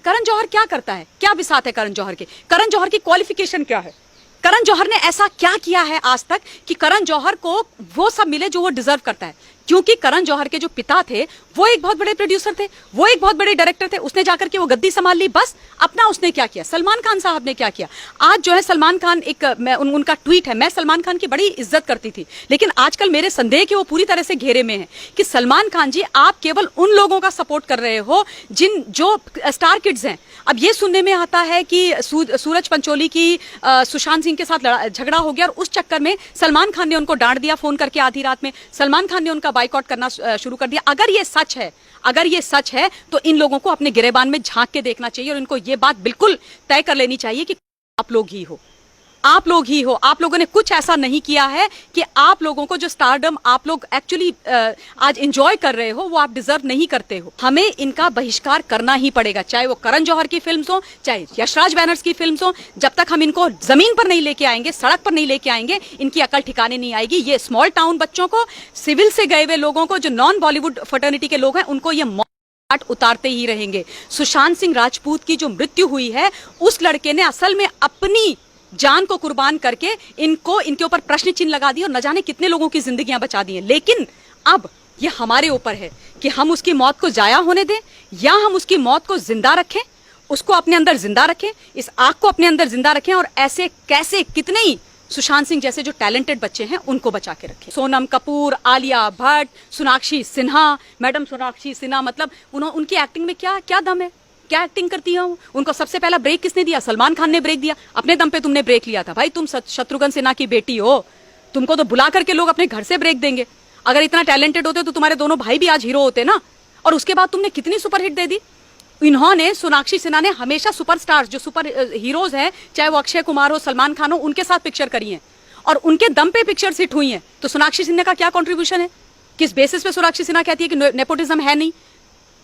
करण जौहर क्या करता है, क्या बिसात है करण जौहर के, करण जौहर की क्वालिफिकेशन क्या है, करण जौहर ने ऐसा क्या किया है आज तक कि करण जौहर को वो सब मिले जो वो डिजर्व करता है। क्योंकि करण जौहर के जो पिता थे वो एक बहुत बड़े प्रोड्यूसर थे, वो एक बहुत बड़े डायरेक्टर थे, उसने जाकर के वो गद्दी संभाल ली। बस अपना उसने क्या किया, सलमान खान साहब ने क्या किया। आज जो है सलमान खान एक उनका ट्वीट है, मैं सलमान खान की बड़ी इज्जत करती थी, लेकिन आजकल मेरे संदेह कि वो पूरी तरह से घेरे में है कि सलमान खान जी आप केवल उन लोगों का सपोर्ट कर रहे हो जो स्टार किड्स हैं। अब ये सुनने में आता है कि सूरज पंचोली की सुशांत सिंह के साथ झगड़ा हो गया और उस चक्कर में सलमान खान ने उनको डांट दिया फोन करके आधी रात में, सलमान खान ने उनका बाइकआउट करना शुरू कर दिया। अगर ये सच है तो इन लोगों को अपने गिरेबान में झांक के देखना चाहिए और इनको ये बात बिल्कुल तय कर लेनी चाहिए कि आप लोग ही हो, आप लोगों ने कुछ ऐसा नहीं किया है कि आप लोगों को जो स्टारडम आप लोग एक्चुअली आज एंजॉय कर रहे हो वो आप डिजर्व नहीं करते हो। हमें इनका बहिष्कार करना ही पड़ेगा, चाहे वो करण जौहर की फिल्म्स हो, चाहे यशराज बैनर्स की फिल्म्स हो। जब तक हम इनको जमीन पर नहीं लेके आएंगे, सड़क पर नहीं लेके आएंगे, इनकी अकल ठिकाने नहीं आएगी। ये स्मॉल टाउन बच्चों को, सिविल से गए हुए लोगों को, जो नॉन बॉलीवुड फर्टर्निटी के लोग हैं, उनको ये उतारते ही रहेंगे। सुशांत सिंह राजपूत की जो मृत्यु हुई है, उस लड़के ने असल में अपनी जान को कुर्बान करके इनके ऊपर प्रश्न चिन्ह लगा दिए और न जाने कितने लोगों की जिंदगियां बचा दी हैं। लेकिन अब ये हमारे ऊपर है कि हम उसकी मौत को जाया होने दें या हम उसकी मौत को जिंदा रखें, उसको अपने अंदर जिंदा रखें, इस आग को अपने अंदर जिंदा रखें और ऐसे कैसे कितने ही सुशांत सिंह जैसे जो टैलेंटेड बच्चे हैं उनको बचा के रखें। सोनम कपूर, आलिया भट्ट, सोनाक्षी सिन्हा, मैडम सोनाक्षी सिन्हा, मतलब उनकी एक्टिंग में क्या दम है, क्या एक्टिंग करती है। उनको सबसे पहला ब्रेक किसने दिया? सलमान खान ने ब्रेक दिया। अपने दम पे तुमने ब्रेक लिया था भाई, तुम शत्रुघ्न सिन्हा की बेटी हो, तुमको तो बुला करके लोग अपने घर से ब्रेक देंगे। अगर इतना टैलेंटेड होते तो तुम्हारे दोनों भाई भी आज हीरो होते ना। और उसके बाद तुमने कितनी सुपरहिट दे दी। इन्होंने, सोनाक्षी सिन्हा ने हमेशा सुपरस्टार्स जो सुपर हीरोज हैं, चाहे वो अक्षय कुमार हो, सलमान खान हो, उनके साथ पिक्चर करी है और उनके दम पे पिक्चर हिट हुई है। तो सोनाक्षी सिन्हा का क्या कॉन्ट्रीब्यूशन है? किस बेसिस पे सोनाक्षी सिन्हा कहती है कि नेपोटिज्म है नहीं?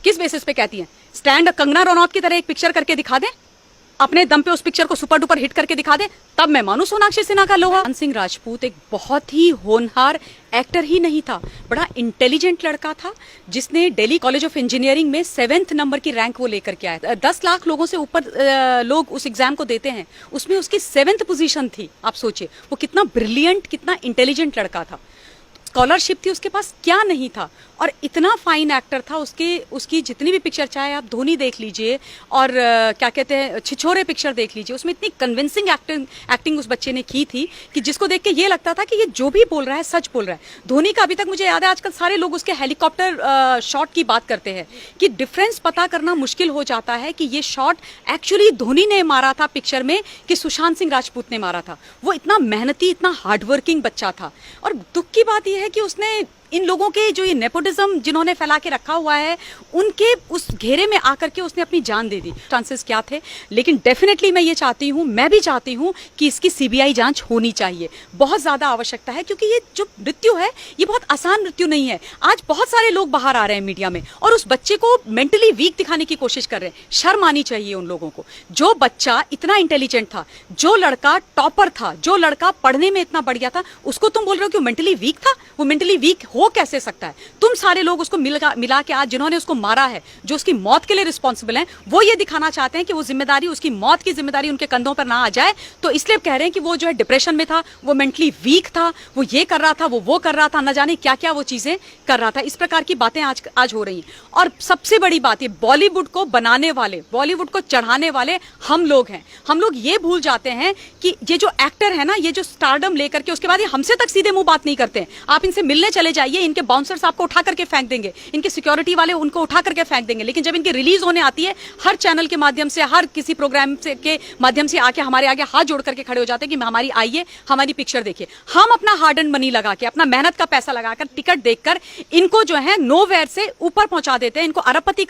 किस बेसिस पे कहती है? स्टैंड कंगना रनौत की तरह एक पिक्चर करके दिखा दे, अपने दम पे उस पिक्चर को सुपर डुपर हिट करके दिखा दे, तब मैं मानू सोनाक्षी सिन्हा का लोहा। सुशांत सिंह राजपूत एक बहुत ही होनहार एक्टर ही नहीं था, बड़ा इंटेलिजेंट लड़का था, जिसने दिल्ली कॉलेज ऑफ इंजीनियरिंग में 7th नंबर की रैंक वो लेकर के आया था। 10 लाख लोगों से ऊपर लोग उस एग्जाम को देते हैं, उसमें उसकी 7th पोजीशन थी। आप सोचिए वो कितना ब्रिलियंट, कितना इंटेलिजेंट लड़का था। स्कॉलरशिप थी उसके पास, क्या नहीं था, और इतना फाइन एक्टर था। उसकी जितनी भी पिक्चर, चाहे आप धोनी देख लीजिए और क्या कहते हैं छिछोरे पिक्चर देख लीजिए, उसमें इतनी कन्विंसिंग एक्टिंग उस बच्चे ने की थी कि जिसको देख के ये लगता था कि ये जो भी बोल रहा है सच बोल रहा है। धोनी का अभी तक मुझे याद है, आजकल सारे लोग उसके हेलीकॉप्टर शॉट की बात करते हैं कि डिफरेंस पता करना मुश्किल हो जाता है कि ये शॉट एक्चुअली धोनी ने मारा था पिक्चर में कि सुशांत सिंह राजपूत ने मारा था। वो इतना मेहनती, इतना हार्डवर्किंग बच्चा था। और दुख की बात यह है कि उसने इन लोगों के जो ये नेपोटिज्म जिन्होंने फैला के रखा हुआ है, उनके उस घेरे में आकर के उसने अपनी जान दे दी। चांसेस क्या थे, लेकिन डेफिनेटली मैं भी चाहती हूँ कि इसकी सीबीआई जांच होनी चाहिए, बहुत ज्यादा आवश्यकता है। क्योंकि ये जो मृत्यु है ये बहुत आसान मृत्यु नहीं है। आज बहुत सारे लोग बाहर आ रहे हैं मीडिया में और उस बच्चे को मेंटली वीक दिखाने की कोशिश कर रहे हैं। शर्म आनी चाहिए उन लोगों को। जो बच्चा इतना इंटेलिजेंट था, जो लड़का टॉपर था, जो लड़का पढ़ने में इतना बढ़िया था, उसको तुम बोल रहे हो कि वो मेंटली वीक था। वो मेंटली वीक हो कैसे सकता है? तुम सारे लोग उसको मिला के आज जिन्होंने उसको मारा है, जो उसकी मौत के लिए रिस्पॉन्सिबल हैं, वो ये दिखाना चाहते हैं कि वो जिम्मेदारी, उसकी मौत की जिम्मेदारी उनके कंधों पर ना आ जाए। तो इसलिए कह रहे हैं कि वो जो है डिप्रेशन में था, वो मेंटली वीक था, वो ये कर रहा था, वो कर रहा था, न जाने क्या क्या वो चीजें कर रहा था। इस प्रकार की बातें आज हो रही हैं। और सबसे बड़ी बात ये, बॉलीवुड को बनाने वाले, बॉलीवुड को चढ़ाने वाले हम लोग हैं। हम लोग ये भूल जाते हैं कि ये जो एक्टर है ना, ये जो स्टारडम लेकर के उसके बाद ये हमसे तक सीधे मुंह बात नहीं करते हैं। आप इनसे मिलने चले जाइए, इनके बाउंसर्स आपको उठा करके फेंक देंगे, इनके सिक्योरिटी वाले उनको उठा करके फेंक देंगे। लेकिन जब इनकी रिलीज होने आती है, हर चैनल के माध्यम से, हर किसी प्रोग्राम के माध्यम से आके हमारे आगे हाथ जोड़ करके खड़े हो जाते हैं कि हमारी आइए, हमारी पिक्चर देखिए। हम अपना हार्ड एंड मनी लगा के, अपना मेहनत का पैसा लगाकर, टिकट देखकर इनको जो है नोवेयर से ऊपर पहुंचा देते हैं, इनको अरबपति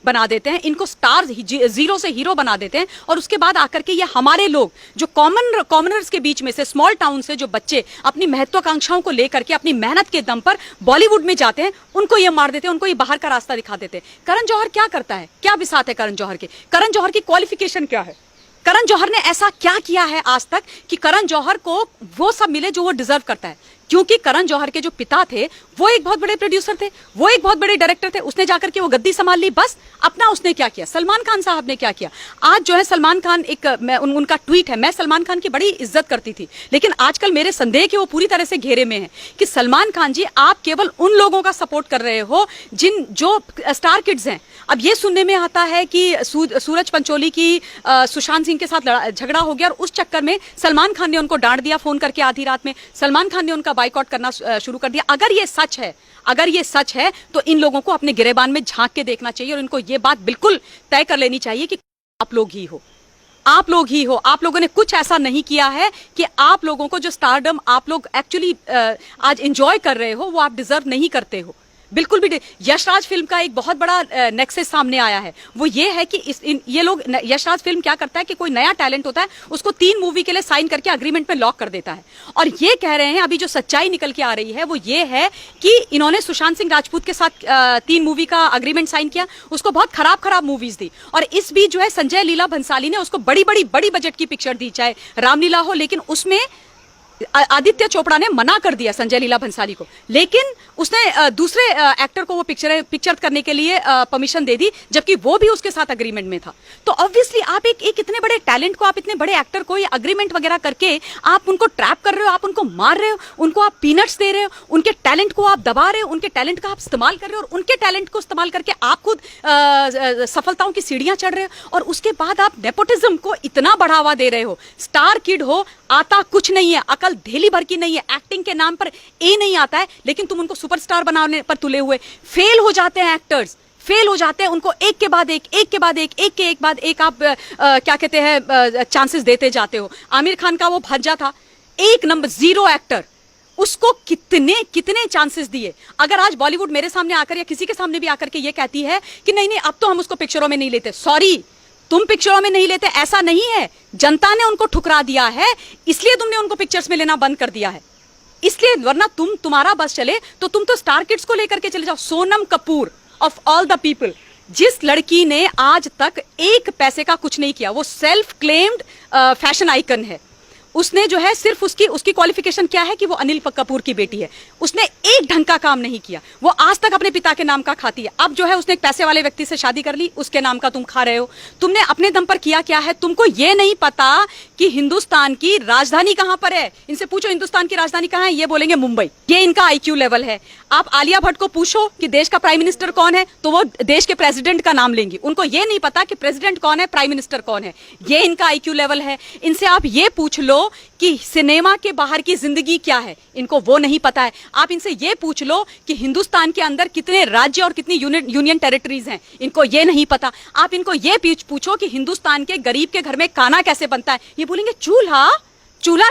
बना देते हैं, इनको स्टार, जीरो से हीरो बना देते हैं। और उसके बाद आकर के ये हमारे लोग जो कॉमनर्स के बीच में से, स्मॉल टाउन से जो बच्चे अपनी महत्वाकांक्षाओं को लेकर के अपनी मेहनत के दम पर बॉलीवुड में जाते हैं, उनको ये मार देते हैं, उनको ये बाहर का रास्ता दिखा देते हैं। करण जौहर क्या करता है, क्या बिसात है करण जौहर के, करण जौहर की क्वालिफिकेशन क्या है, करण जौहर ने ऐसा क्या किया है आज तक कि करण जौहर को वो सब मिले जो वो डिजर्व करता है। क्योंकि करण जौहर के जो पिता थे वो एक बहुत बड़े प्रोड्यूसर थे, वो एक बहुत बड़े डायरेक्टर थे। उसने जाकर के वो गद्दी संभाल ली, बस अपना उसने क्या किया। सलमान खान साहब ने क्या किया, आज जो है सलमान खान उनका ट्वीट है, मैं सलमान खान की बड़ी इज्जत करती थी, लेकिन आजकल मेरे संदेह कि वो पूरी तरह से घेरे में है कि सलमान खान जी आप केवल उन लोगों का सपोर्ट कर रहे हो जो स्टार किड्स हैं। अब ये सुनने में आता है कि सूरज पंचोली की सुशांत सिंह के साथ झगड़ा हो गया और उस चक्कर में सलमान खान ने उनको डांट दिया फोन करके आधी रात में, सलमान खान ने उनका बाइकआउट करना शुरू कर दिया। अगर ये सच है तो इन लोगों को अपने गिरेबान में झांक के देखना चाहिए और इनको ये बात बिल्कुल तय कर लेनी चाहिए कि आप लोग ही हो, आप लोगों ने कुछ ऐसा नहीं किया है कि आप लोगों को जो स्टारडम आप लोग एक्चुअली आज एंजॉय कर रहे हो वो आप डिजर्व नहीं करते हो, बिल्कुल भी। यशराज फिल्म का एक बहुत बड़ा नेक्सस सामने आया है, वो ये है कि ये लोग, यशराज फिल्म क्या करता है कि कोई नया टैलेंट होता है उसको 3 मूवी के लिए साइन करके अग्रीमेंट में लॉक कर देता है, और ये कह रहे हैं अभी जो सच्चाई निकल के आ रही है वो ये है कि इन्होंने सुशांत सिंह राजपूत के साथ 3 मूवी का अग्रीमेंट साइन किया, उसको बहुत खराब मूवीज दी, और इस बीच जो है संजय लीला भंसाली ने उसको बड़ी बजट की पिक्चर दी, चाहे रामलीला हो, लेकिन उसमें आदित्य चोपड़ा ने मना कर दिया संजय लीला भंसाली को, लेकिन उसने दूसरे एक्टर को वो पिक्चर करने के लिए परमिशन दे दी, जबकि वो भी उसके साथ अग्रीमेंट में था। तो ऑब्वियसली आप एक इतने बड़े टैलेंट को, आप इतने बड़े एक्टर को ये अग्रीमेंट वगैरह करके आप उनको ट्रैप कर रहे हो, आप उनको मार रहे हो, उनको आप पीनट्स दे रहे हो, उनके टैलेंट को आप दबा रहे हो, उनके टैलेंट का आप इस्तेमाल कर रहे हो, और उनके टैलेंट को इस्तेमाल करके आप खुद सफलताओं की सीढ़ियां चढ़ रहे हो, और उसके बाद आप नेपोटिज्म को इतना बढ़ावा दे रहे हो। स्टार किड हो, आता कुछ नहीं है, अकल धेली भर की नहीं है, एक्टिंग के नाम पर नहीं आता है, लेकिन तुम उनको सुपरस्टार बनाने पर तुले हुए फेल हो जाते हैं, एक्टर्स फेल हो जाते हैं, उनको एक के बाद एक आप क्या कहते हैं चांसेस देते जाते हो। आमिर खान का वो भज्जा था, 1 नंबर 0 एक्टर, उसको कितने चांसेस दिए। अगर आज बॉलीवुड मेरे सामने आकर या किसी के सामने भी आकर के ये कहती है कि नहीं अब तो हम उसको पिक्चरों में नहीं लेते, सॉरी, तुम पिक्चरों में नहीं लेते ऐसा नहीं है, जनता ने उनको ठुकरा दिया है, इसलिए तुमने उनको पिक्चर्स में लेना बंद कर दिया है, इसलिए, वरना तुम्हारा बस चले तो तुम तो स्टार किड्स को लेकर के चले जाओ। Sonam Kapoor of all the people, जिस लड़की ने आज तक 1 पैसे का कुछ नहीं किया, वो सेल्फ क्लेम्ड फैशन आइकन है, उसने जो है सिर्फ उसकी क्वालिफिकेशन क्या है कि वो अनिल कपूर की बेटी है, उसने एक ढंग का काम नहीं किया, वो आज तक अपने पिता के नाम का खाती है। अब जो है उसने एक पैसे वाले व्यक्ति से शादी कर ली, उसके नाम का तुम खा रहे हो। तुमने अपने दम पर किया क्या है, तुमको ये नहीं पता कि हिंदुस्तान की राजधानी कहां पर है। इनसे पूछो हिंदुस्तान की राजधानी कहां है, ये बोलेंगे मुंबई, ये इनका IQ लेवल है। आप आलिया भट्ट को पूछो कि देश का प्राइम मिनिस्टर कौन है, तो वो देश के प्रेसिडेंट का नाम लेंगी, उनको ये नहीं पता कि प्रेसिडेंट कौन है, प्राइम मिनिस्टर कौन है, ये इनका IQ लेवल है। इनसे आप ये पूछ लो कि सिनेमा के बाहर की जिंदगी क्या है, इनको वो नहीं पता है। आप इनसे ये पूछ लो कि हिंदुस्तान के अंदर कितने राज्य और कितनी यूनियन टेरिटरीज हैं, इनको ये नहीं पता। आप इनको ये पूछो कि हिंदुस्तान के गरीब के घर में खाना कैसे बनता है, ये बोलेंगे चूल्हा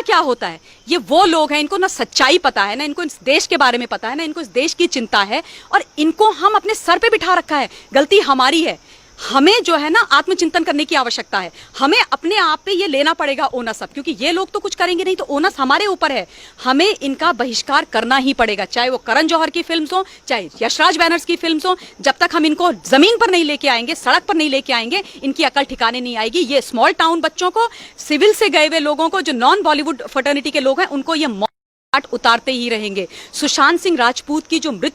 क्या होता है। ये वो लोग हैं, इनको ना सच्चाई पता है, ना इनको इस देश के बारे में पता है, ना इनको इस देश की चिंता है, और इनको हम अपने सर पे बिठा रखा है। गलती हमारी है, हमें जो है ना आत्मचिंतन करने की आवश्यकता है, हमें अपने आप पे ये लेना पड़ेगा ओनस अब, क्योंकि ये लोग तो कुछ करेंगे नहीं, तो ओनस हमारे ऊपर है, हमें इनका बहिष्कार करना ही पड़ेगा, चाहे वो करण जौहर की फिल्म्स हो, चाहे यशराज बैनर्स की फिल्म्स हो। जब तक हम इनको जमीन पर नहीं लेके आएंगे, सड़क पर नहीं लेके आएंगे, इनकी अकल ठिकाने नहीं आएगी। ये स्मॉल टाउन बच्चों को, सिविल से गए हुए लोगों को, जो नॉन बॉलीवुड फर्टर्निटी के लोग हैं, उनको ये उतारते ही रहेंगे। सुशांत सिंह राजपूत की जो मृत्यु